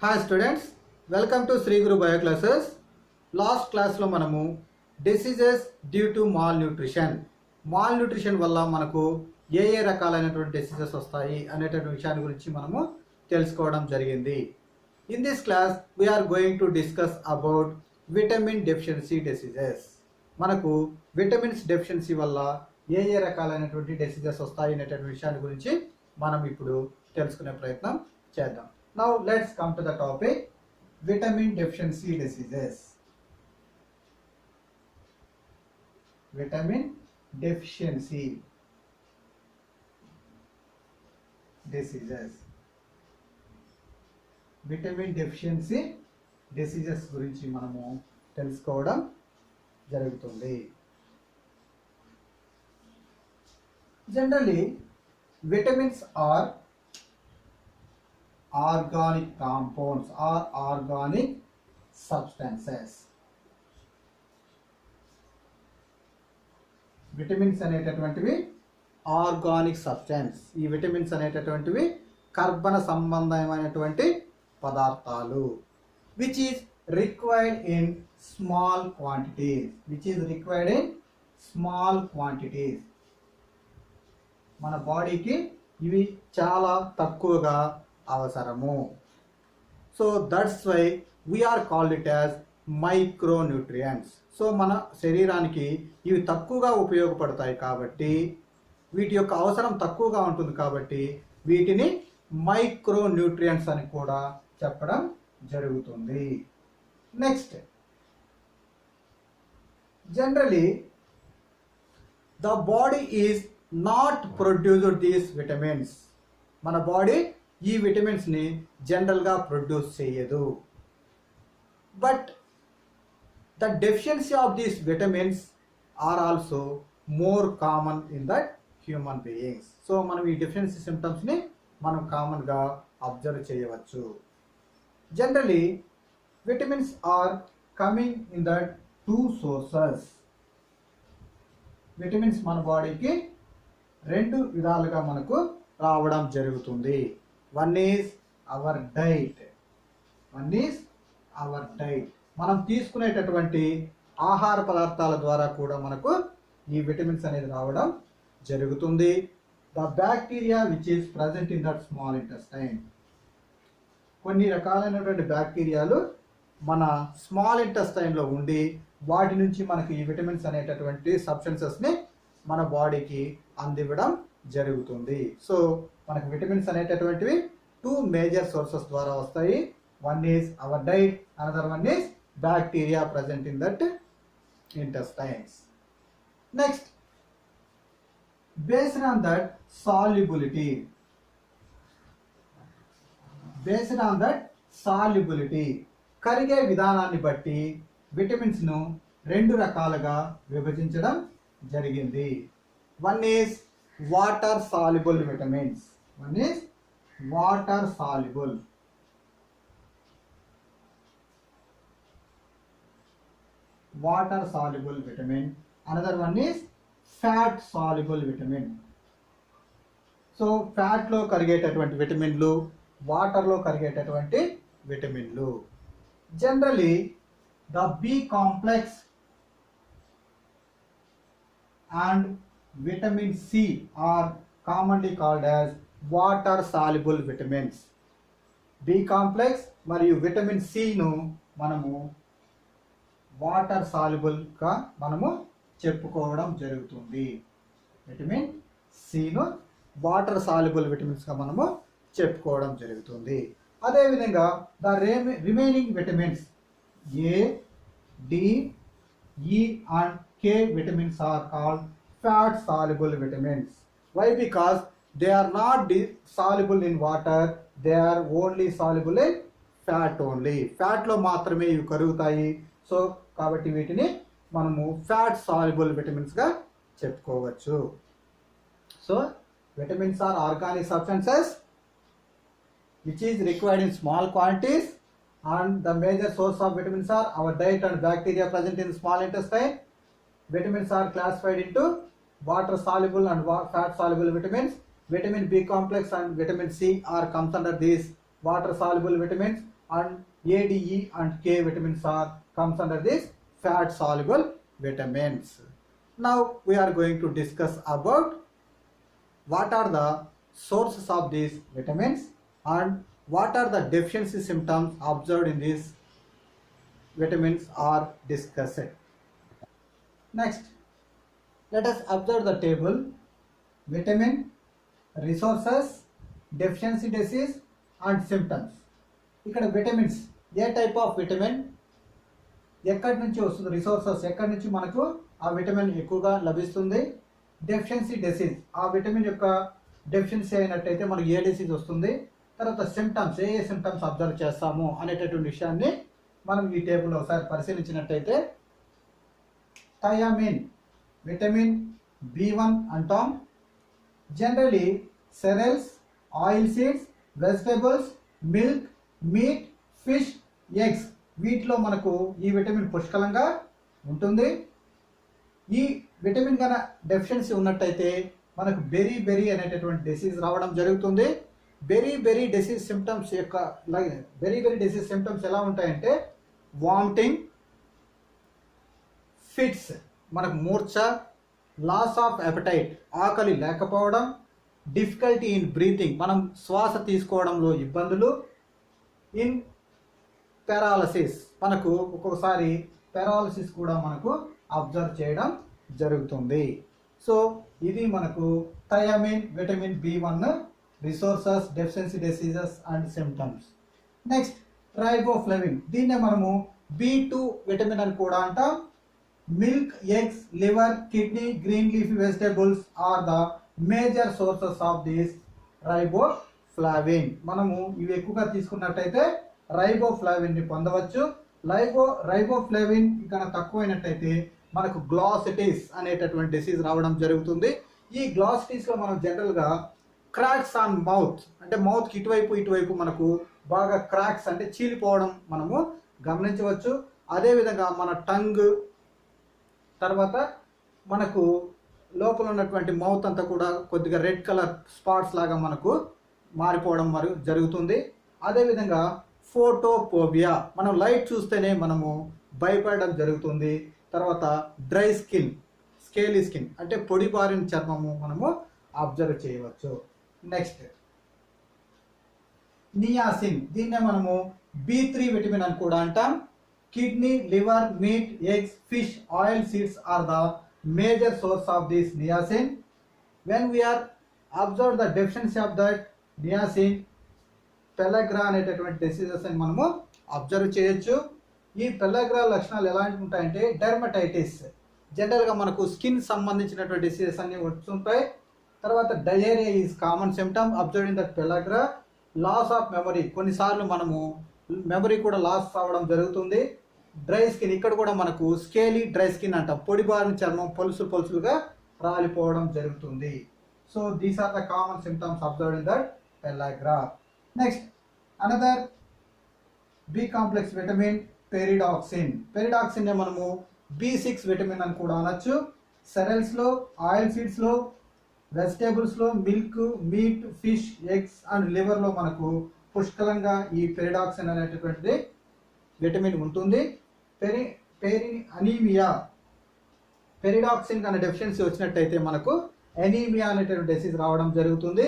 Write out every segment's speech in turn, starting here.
Hi students, welcome to Sri Guru bio classes. Last క్లాస్లో మనము diseases due to malnutrition వల్ల మనకు ఏ రకాలైనటువంటి డిసీజెస్ వస్తాయి అనేటువంటి విషయాన్ని గురించి మనము తెలుసుకోవడం జరిగింది. In this class we are going to discuss about vitamin deficiency diseases. మనకు విటమిన్స్ డెఫిషియన్సీ వల్ల ఏ రకాలైనటువంటి డిసీజెస్ వస్తాయి అనేటువంటి విషయాన్ని గురించి మనం ఇప్పుడు తెలుసుకునే ప్రయత్నం చేద్దాం. Now let's come to the topic vitamin deficiency diseases. Vitamin deficiency diseases. Vitamin deficiency diseases గురించి మనము తెలుసుకోవడం జరుగుతుంది. Generally, vitamins are organic compounds or organic substances. విటమిన్స్ అనేటటువంటివి ఆర్గానిక్ సబ్స్టెన్స్. ఈ విటమిన్స్ అనేటటువంటివి కర్బన సంబంధమైనటువంటి పదార్థాలు which is required in small quantities. మన బాడీకి ఇవి చాలా తక్కువగా అవసరము. So that's why we are called it as micronutrients. So మన శరీరానికి ఇవి తక్కువగా ఉపయోగపడతాయి కాబట్టి, వీటి యొక్క అవసరం తక్కువగా ఉంటుంది కాబట్టి వీటిని మైక్రోన్యూట్రియంట్స్ అని కూడా చెప్పడం జరుగుతుంది. Next, generally the body is not produced these vitamins. మన బాడీ ఈ విటమిన్స్ని జనరల్గా ప్రొడ్యూస్ చేయదు. But the deficiency of these vitamins are also more common in that human beings. So మనం ఈ డెఫిషియన్సీ సిమ్టమ్స్ని మనం కామన్గా అబ్జర్వ్ చేయవచ్చు. Generally vitamins are coming in that two sources. Vitamins మన బాడీకి రెండు విధాలుగా మనకు రావడం జరుగుతుంది. One is our diet. మనం తీసుకునేటటువంటి ఆహార పదార్థాల ద్వారా కూడా మనకు ఈ విటమిన్స్ అనేది రావడం జరుగుతుంది. The bacteria which is present in that small intestine. కొన్ని రకాలైనటువంటి బ్యాక్టీరియాలు మన స్మాల్ ఇంటెస్టైన్లో ఉండి వాటి నుంచి మనకు ఈ విటమిన్స్ అనేటటువంటి సబ్స్టెన్సెస్ని మన బాడీకి అందివ్వడం జరుగుతుంది. సో మనకు విటమిన్స్ అనేటటువంటివి టూ మేజర్ సోర్సెస్ ద్వారా వస్తాయి. One is our diet, another one is bacteria present in that intestines. Next, based on that solubility, కరిగే విధానాన్ని బట్టి విటమిన్స్ ను రెండు రకాలుగా విభజించడం జరిగింది. One is water soluble vitamins. Water soluble vitamin. Another one is fat soluble vitamin. So fat లో కరిగేటటువంటి విటమిన్లు, వాటర్ లో కరిగేటటువంటి విటమిన్లు. Generally the B complex and vitamin C are commonly called as water soluble vitamins. B complex మరియు vitamin C ను మనము water soluble గా మనము చెప్పుకోవడం జరుగుతుంది. విటమిన్ C ను వాటర్ సాల్యుబుల్ విటమిన్స్ గా మనము చెప్పుకోవడం జరుగుతుంది. అదేవిధంగా the remaining vitamins A, D, E and K vitamins are called fat soluble vitamins. Why? Because they are not soluble in water, they are only soluble in fat only. Fat లో మాత్రమే ఇవి కరుగుతాయి. So కాబట్టి వీటిని మనము fat soluble vitamins గా చెప్పుకోవచ్చు. So vitamins are organic substances which is required in small quantities, and the major source of vitamins are our diet and bacteria present in small intestine. Vitamins are classified into water soluble and fat soluble vitamins. Vitamin B complex and vitamin C are comes under these water soluble vitamins. and A, D, E and K vitamins are comes under this fat soluble vitamins. Now we are going to discuss about what are the sources of these vitamins and what are the deficiency symptoms observed in these vitamins are discussed. Next, let us observe the table: vitamin, resources, deficiency disease and symptoms. ఇక్కడ vitamins, A type of vitamin ఎక్కడి నుంచి వస్తుంది, resources ఎక్కడి నుంచి మనకు ఆ vitamin ఎక్కువగా లభిస్తుంది, డెఫిషియన్సీ డిసీజ్ ఆ విటమిన్ యొక్క డెఫిషియన్సీ అయినట్టయితే మనకు ఏ డిసీజ్ వస్తుంది, తర్వాత సిమ్టమ్స్ ఏ సిమ్టమ్స్ అబ్జర్వ్ చేస్తాము అనేటటువంటి విషయాన్ని మనం ఈ టేబుల్లో ఒకసారి పరిశీలించినట్టయితే, థయామిన్ విటమిన్ B1 అంటాం. Generally cereals, oil seeds, vegetables, milk, meat, fish, eggs వీటిలో మనకు ఈ విటమిన్ పుష్కలంగా ఉంటుంది. ఈ విటమిన్ కన్నా డెఫిషియన్సీ ఉన్నట్టయితే మనకు బెరీ అనేటటువంటి డిసీజ్ రావడం జరుగుతుంది. బెరీ డిసీజ్ సిమ్టమ్స్ యొక్క బెరీ డిసీజ్ సిమ్టమ్స్ ఎలా ఉంటాయంటే వామిటింగ్, ఫిట్స్ మనకు మూర్ఛ, లాస్ ఆఫ్ అపెటైట్ ఆకలి లేకపోవడం, డిఫికల్టీ ఇన్ బ్రీతింగ్ మనం శ్వాస తీసుకోవడంలో ఇబ్బందులు, ఇన్ పెరాలసిస్ మనకు ఒక్కొక్కసారి పెరాలసిస్ కూడా మనకు అబ్జర్వ్ చేయడం జరుగుతుంది. సో ఇది మనకు thiamine vitamin B1 resources, deficiency diseases and symptoms. Next riboflavin, దీన్నే మనము B2 విటమిన్ అని కూడా అంటాం. Milk, eggs, liver, kidney, green leafy vegetables are the major sources of this riboflavin. మనము ఇవి ఎక్కువగా తీసుకున్నట్టయితే రైబోఫ్లావిన్ ని పొందవచ్చు. రైబోఫ్లావిన్ ఇక్కడ తక్కువైనట్టయితే మనకు గ్లాసిటిస్ అనేటటువంటి డిసీజ్ రావడం జరుగుతుంది. ఈ గ్లాసిటిస్ లో మనం జనరల్ గా క్రాక్స్ ఆన్ మౌత్, అంటే మౌత్ కి ఇటువైపు మనకు బాగా క్రాక్స్ అంటే చీలిపోవడం మనము గమనించవచ్చు. అదేవిధంగా మన టంగ్, తర్వాత మనకు లోపల ఉన్నటువంటి మౌత్ అంతా కూడా కొద్దిగా రెడ్ కలర్ స్పాట్స్ లాగా మనకు మారిపోవడం జరుగుతుంది. అదేవిధంగా ఫోటోపోబియా, మనం లైట్ చూస్తేనే మనము భయపడడం జరుగుతుంది. తర్వాత డ్రై స్కిన్, స్కేలీ స్కిన్ అంటే పొడిబారిన చర్మము మనము అబ్జర్వ్ చేయవచ్చు. నెక్స్ట్ నియాసిన్, దీన్నే మనము B3 విటమిన్ అని కూడా అంటాం. Kidney, liver, meat, eggs, fish, oil seeds are the major source of this niacin. When we are observe the deficiency of that niacin, pellagra అనేటటువంటి డిసీజెస్ అని మనము అబ్జర్వ్ చేయొచ్చు. ఈ పెలగ్రా లక్షణాలు ఎలాంటి ఉంటాయంటే డెర్మటైటిస్, జనరల్గా మనకు స్కిన్ సంబంధించినటువంటి డిసీజెస్ అన్ని వస్తుంటాయి. తర్వాత diarrhoea is common symptom observe in that pellagra. Loss of memory, కొన్నిసార్లు మనము మెమరీ కూడా లాస్ అవ్వడం జరుగుతుంది. డ్రై స్కిన్, ఇక్కడ కూడా మనకు స్కేలీ డ్రై స్కిన్ అంటాం, పొడిబారిన చర్మం పొలుసులుగా రాలిపోవడం జరుగుతుంది. So these are the common symptoms observed in that pellagra. Next another B complex vitamin pyridoxine. Pyridoxine నే మనము B6 విటమిన్ అని కూడా అనొచ్చు. సెరల్స్ లో, ఆయిల్ సీడ్స్ లో, వెజిటేబుల్స్ లో, milk, meat, fish, eggs and liver లో మనకు పుష్కలంగా ఈ పెరిడాక్సిన్ అనేటటువంటిది విటమిన్ ఉంటుంది. అనీమియా, పెరిడాక్సిన్ కన్నా డెఫిషియన్సీ వచ్చినట్టయితే మనకు అనీమియా అనేటువంటి డిసీజ్ రావడం జరుగుతుంది.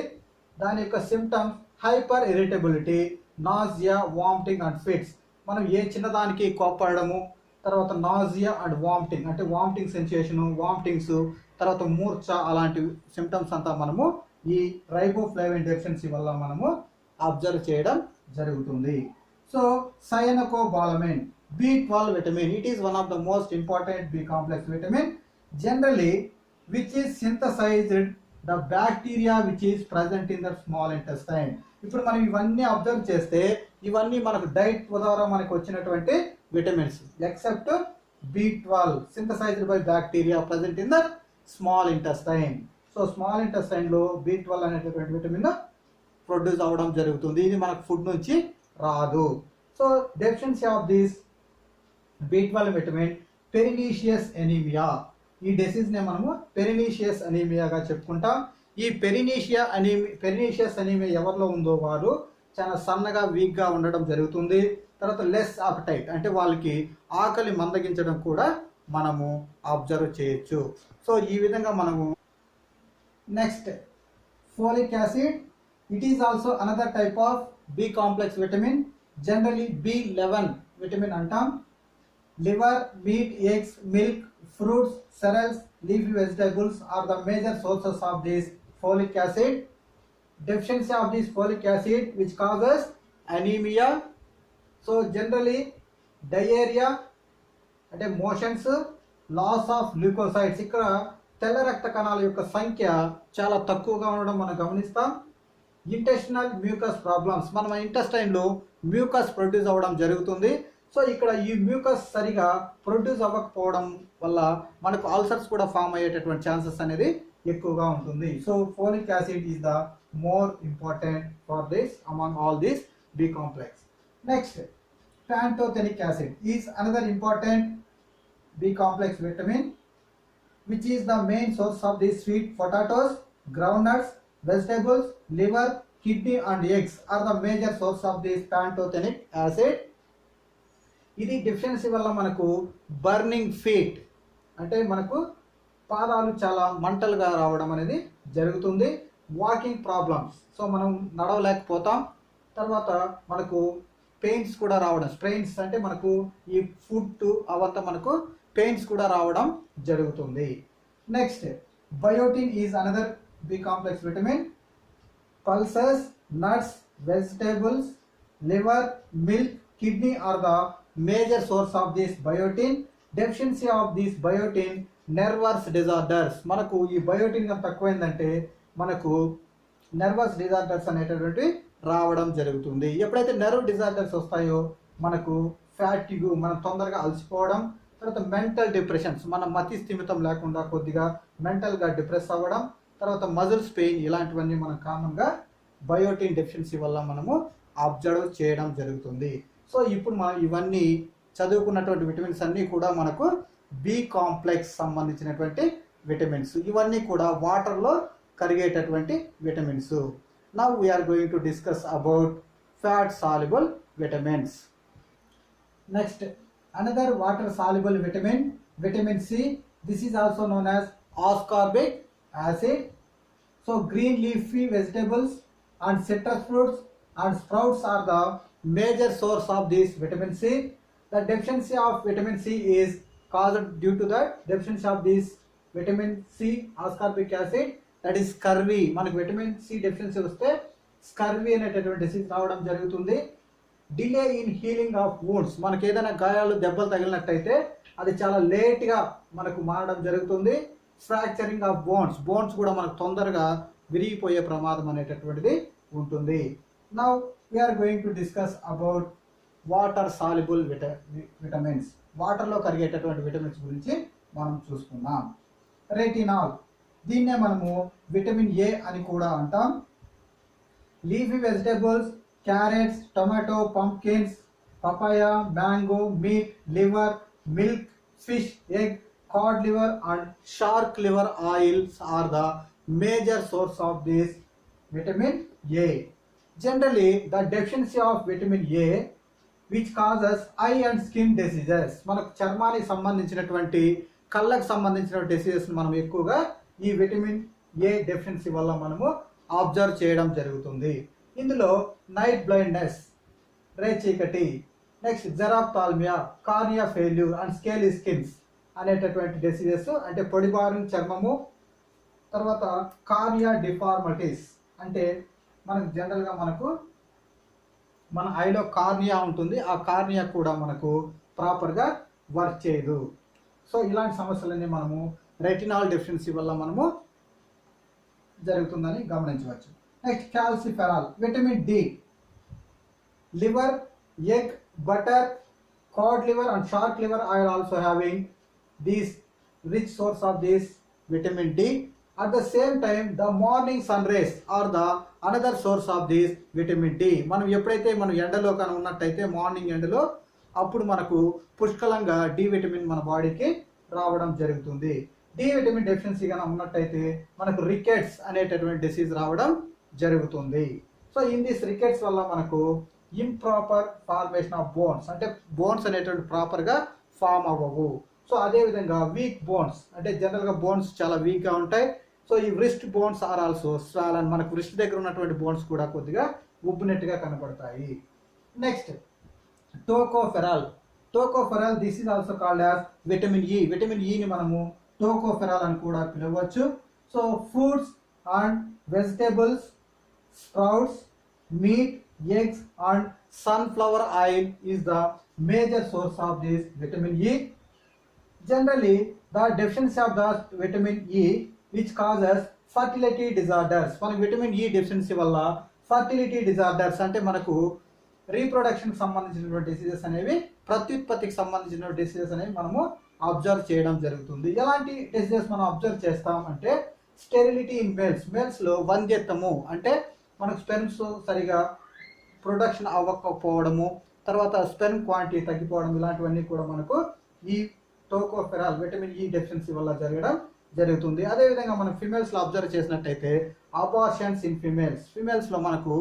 దాని యొక్క symptoms hyper irritability, nausea, vomiting and fits. మనం ఏ చిన్నదానికి కోప్పడము, తర్వాత నాజియా అండ్ వామిటింగ్ అంటే వామిటింగ్ సెన్సేషను, వామిటింగ్స్, తర్వాత మూర్ఛ, అలాంటి సిమ్టమ్స్ అంతా మనము ఈ రైబోఫ్లావిన్ డెఫిషియన్సీ వల్ల మనము అబ్జర్వ్ చేయడం జరుగుతుంది. So cyanocobalamin, B12 vitamin, it is one of the most important B complex vitamin, generally which is synthesized the bacteria which is present in the small intestine. ఇప్పుడు మనం ఇవన్నీ అబ్జర్వ్ చేస్తే ఇవన్నీ మనకు డైట్ ద్వారా మనకు వచ్చినటువంటి vitamins, except B12 synthesized by bacteria present in the small intestine. So small intestine లో B12 అనేటటువంటి విటమిన్ ప్రొడ్యూస్ అవ్వడం జరుగుతుంది. ఇది మనకు ఫుడ్ నుంచి రాదు. So deficiency of this B12 vitamin pernicious anaemia. ఈ డిసీజ్ నే మనము పెరినీషియస్ అనీమియాగా చెప్పుకుంటాం. ఈ పెరినీషియస్ అనీమియా ఎవరిలో ఉందో వారు చాలా సన్నగా వీక్గా ఉండడం జరుగుతుంది. తర్వాత లెస్ అపటైట్ అంటే వాళ్ళకి ఆకలి మందగించడం కూడా మనము అబ్జర్వ్ చేయొచ్చు. సో ఈ విధంగా మనము next folic acid, it is also another type of B complex vitamin, generally B11 vitamin అంటాం. Liver, meat, eggs, milk, fruits, cereals, leafy vegetables are the major sources of this folic acid. Deficiency of this folic acid which causes anemia. So generally diarrhea అంటే motions, loss of ల్యూకోసైడ్స్, ఇక్కడ తెల్ల రక్త కణాల యొక్క సంఖ్య చాలా తక్కువగా ఉండడం మనం గమనిస్తాం. ఇంటెస్టినల్ మ్యూకస్ ప్రాబ్లమ్స్, మన ఇంటెస్టైన్లో మ్యూకస్ ప్రొడ్యూస్ అవ్వడం జరుగుతుంది. సో ఇక్కడ ఈ మ్యూకస్ సరిగా ప్రొడ్యూస్ అవ్వకపోవడం వల్ల మనకు ఆల్సర్స్ కూడా ఫామ్ అయ్యేటటువంటి ఛాన్సెస్ అనేది ఎక్కువగా ఉంటుంది. So folic acid is the more important for this among all this be complex. Next pantothenic acid is another important B complex vitamin which is the main source of these sweet potatoes, groundnuts, vegetables, liver, kidney and eggs are the major source of this pantothenic acid. ఇది deficiency వల్ల మనకు burning feet అంటే మనకు పాదాలు చాలా మంటలుగా రావడం అనేది జరుగుతుంది. వాకింగ్ ప్రాబ్లమ్స్, సో మనం నడవలేకపోతాం. తర్వాత మనకు పెయిన్స్ కూడా రావడం, స్ట్రెయిన్స్ అంటే మనకు ఈ ఫుడ్ అవంతా మనకు పెయిన్స్ కూడా రావడం జరుగుతుంది. Next biotin is another B complex vitamin. Pulses, nuts, vegetables, liver, milk, kidney are the major source of this biotin. Deficiency of this biotin nervous disorders, మనకు ఈ బయోటిన్ తక్కువైందంటే మనకు నెర్వస్ డిజార్డర్స్ అనేటటువంటి రావడం జరుగుతుంది. ఎప్పుడైతే నర్వ్ డిజార్డర్స్ వస్తాయో మనకు ఫ్యాటిగు, మనం తొందరగా అలసిపోవడం, తర్వాత మెంటల్ డిప్రెషన్స్, మన మతి స్థిమితం లేకుండా కొద్దిగా మెంటల్గా డిప్రెస్ అవ్వడం, తర్వాత మజిల్స్ పెయిన్, ఇలాంటివన్నీ మనం కామన్గా బయోటిన్ డెఫిషియన్సీ వల్ల మనము అబ్జర్వ్ చేయడం జరుగుతుంది. సో ఇప్పుడు మనం ఇవన్నీ చదువుకున్నటువంటి విటమిన్స్ అన్నీ కూడా మనకు బి కాంప్లెక్స్ సంబంధించినటువంటి విటమిన్స్. ఇవన్నీ కూడా వాటర్లో కరిగేటటువంటి vitamins. Now we are going to discuss about fat soluble vitamins. Next, another water soluble vitamin, vitamin C. This is also known as ascorbic acid. So green leafy vegetables and citrus fruits and sprouts are the major source of this vitamin C. The deficiency of vitamin C is caused due to the deficiency of this vitamin C, ascorbic acid, that is scurvy. మనకు vitamin C deficiency వస్తే scurvy అనేటటువంటి disease రావడం జరుగుతుంది. Delay in healing of wounds, మనకి ఏదైనా గాయాలు దెబ్బలు తగిలినట్టయితే అది చాలా లేట్గా మనకు మారడం జరుగుతుంది. ఫ్రాక్చరింగ్ ఆఫ్ బోన్స్, బోన్స్ కూడా మనకు తొందరగా విరిగిపోయే ప్రమాదం అనేటటువంటిది ఉంటుంది. Now we are going to discuss about water soluble vitamins. వాటర్లో కరిగేటటువంటి విటమిన్స్ గురించి మనం చూసుకుందాం. రెటినాల్, దీన్నే మనము విటమిన్ ఏ అని కూడా అంటాం. Leafy vegetables, carrots, tomato, pumpkins, papaya, mango, meat, liver, milk, fish, egg, cod liver and shark liver oils are the major source of this vitamin A. Generally, the deficiency of vitamin A which causes eye and skin diseases, మనకు చర్మానికి సంబంధించినటువంటి కళ్ళకు సంబంధించిన diseases మనం ఎక్కువగా ఈ vitamin A deficiency వల్ల మనము అబ్జర్వ్ చేయడం జరుగుతుంది. ఇందులో నైట్ బ్లైండ్నెస్, రేచీకటి, next xerophthalmia, cornea failure and scaly skins అనేటటువంటి డిసీజెస్, అంటే పొడిబారిన చర్మము, తర్వాత కార్నియా డిఫార్మిటీస్, అంటే మనకు జనరల్గా మనకు మన ఐలో కార్నియా ఉంటుంది, ఆ కార్నియా కూడా మనకు ప్రాపర్గా వర్క్ చేయదు. సో ఇలాంటి సమస్యలన్నీ మనము రెటినాల్ డెఫిషియన్సీ వల్ల మనము జరుగుతుందని గమనించవచ్చు. Next calciferol, vitamin D, liver, egg, butter, cod liver and shark liver oil also having these rich source of this vitamin D. At the same time, the morning sun rays are the another source of this vitamin D. మనం ఎప్పుడైతే మనం ఎండలో కానీ ఉన్నట్టయితే morning ఎండలో అప్పుడు మనకు పుష్కలంగా డి విటమిన్ మన బాడీకి రావడం జరుగుతుంది. డి విటమిన్ డెఫిషియన్సీ కానీ ఉన్నట్టయితే మనకు రికెట్స్ అనేటటువంటి డిసీజ్ రావడం జరుగుతుంది. So so in this rickets వల్ల మనకు ఇంప్రాపర్ ఫార్మేషన్ ఆఫ్ బోన్స్, అంటే బోన్స్ అనేటువంటి ప్రాపర్గా ఫామ్ అవ్వవు. సో అదేవిధంగా వీక్ బోన్స్, అంటే జనరల్గా బోన్స్ చాలా వీక్గా ఉంటాయి. సో ఈ wrist bones are also swollen, మనకు వ్రిస్ట్ దగ్గర ఉన్నటువంటి బోన్స్ కూడా కొద్దిగా ఉబ్బినట్టుగా కనబడతాయి. Next tocopherol. Tocopherol this is also called as vitamin E. Vitamin ఈని మనము టోకోఫెరాల్ అని కూడా పిలవచ్చు. So fruits and vegetables, sprouts, meat, eggs and sunflower oil is the major source of this vitamin E. Generally, the deficiency of the vitamin E which causes fertility disorders. మన vitamin E deficiency వల్ల fertility disorders అంటే మనకు రీప్రొడక్షన్కి సంబంధించినటువంటి diseases అనేవి, ప్రత్యుత్పత్తికి సంబంధించిన diseases అనేవి మనము observe చేయడం జరుగుతుంది. ఎలాంటి డిసీజెస్ మనం అబ్జర్వ్ చేస్తాం అంటే స్టెరిలిటీ ఇన్ మేల్స్, మేల్స్లో వంధ్యత్వము అంటే మనకు స్పెర్మ్స్ సరిగా ప్రొడక్షన్ అవ్వకపోవడము, తర్వాత స్పెర్మ్ క్వాంటిటీ తగ్గిపోవడం, ఇలాంటివన్నీ కూడా మనకు ఈ టోకోఫెరాల్ విటమిన్ ఈ డెఫిషియన్సీ వల్ల జరగడం జరుగుతుంది. అదేవిధంగా మనం ఫిమేల్స్లో అబ్జర్వ్ చేసినట్టయితే అబార్షన్స్ ఇన్ ఫిమేల్స్లో మనకు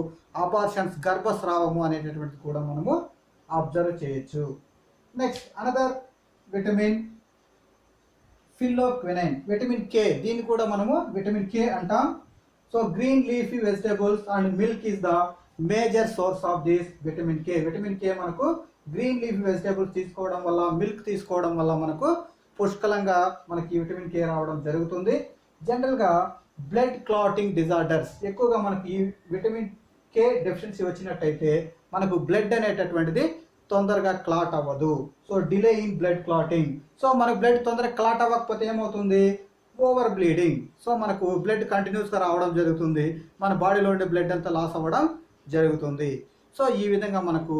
అబార్షన్స్, గర్భస్రావము అనేటటువంటిది కూడా మనము అబ్జర్వ్ చేయొచ్చు. Next another vitamin phylloquinone, vitamin K, దీన్ని కూడా మనము విటమిన్ కే అంటాం. So green leafy vegetables and milk is the major source of this vitamin K. Vitamin K మనకు గ్రీన్ లీఫ్ వెజిటేబుల్స్ తీసుకోవడం వల్ల, మిల్క్ తీసుకోవడం వల్ల మనకు పుష్కలంగా మనకి విటమిన్ కే రావడం జరుగుతుంది. జనరల్గా బ్లడ్ క్లాటింగ్ డిజార్డర్స్, ఎక్కువగా మనకి ఈ విటమిన్ కే డెఫిషియన్సీ వచ్చినట్టయితే మనకు బ్లడ్ అనేటటువంటిది తొందరగా క్లాట్ అవ్వదు. So delay in blood clotting. So మనకు బ్లడ్ తొందరగా క్లాట్ అవ్వకపోతే ఏమవుతుంది, ఓవర్ బ్లీడింగ్. సో మనకు బ్లడ్ కంటిన్యూస్గా రావడం జరుగుతుంది, మన బాడీలో ఉండే బ్లడ్ అంతా లాస్ అవ్వడం జరుగుతుంది. సో ఈ విధంగా మనకు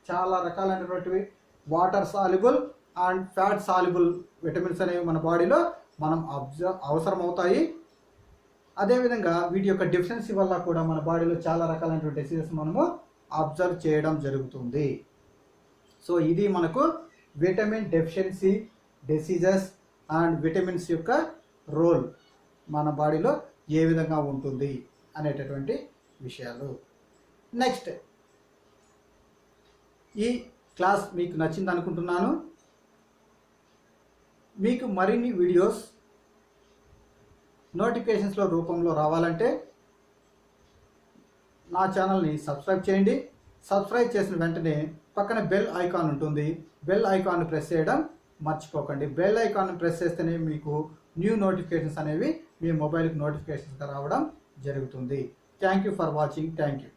చాలా రకాలైనటువంటివి water soluble and fat soluble vitamins అనేవి మన బాడీలో మనం అవసరం అవుతాయి. అదేవిధంగా వీటి యొక్క డెఫిషియన్సీ వల్ల కూడా మన బాడీలో చాలా రకాలైనటువంటి డిసీజెస్ మనము అబ్జర్వ్ చేయడం జరుగుతుంది. సో ఇది మనకు vitamin deficiency diseases and vitamins యొక్క రోల్ మన బాడీలో ఏ విధంగా ఉంటుంది అనేటటువంటి విషయాలు. నెక్స్ట్, ఈ క్లాస్ మీకు నచ్చింది అనుకుంటున్నాను. మీకు మరిన్ని వీడియోస్ నోటిఫికేషన్స్లో రూపంలో రావాలంటే నా ఛానల్ని సబ్స్క్రైబ్ చేయండి. సబ్స్క్రైబ్ చేసిన వెంటనే పక్కన బెల్ ఐకాన్ ఉంటుంది, బెల్ ఐకాన్ ప్రెస్ చేయడం మర్చిపోకండి. బెల్ ఐకాన్ ప్రెస్ చేస్తేనే మీకు న్యూ నోటిఫికేషన్స్ అనేవి మీ మొబైల్కి నోటిఫికేషన్స్గా రావడం జరుగుతుంది. Thank you for watching. Thank you.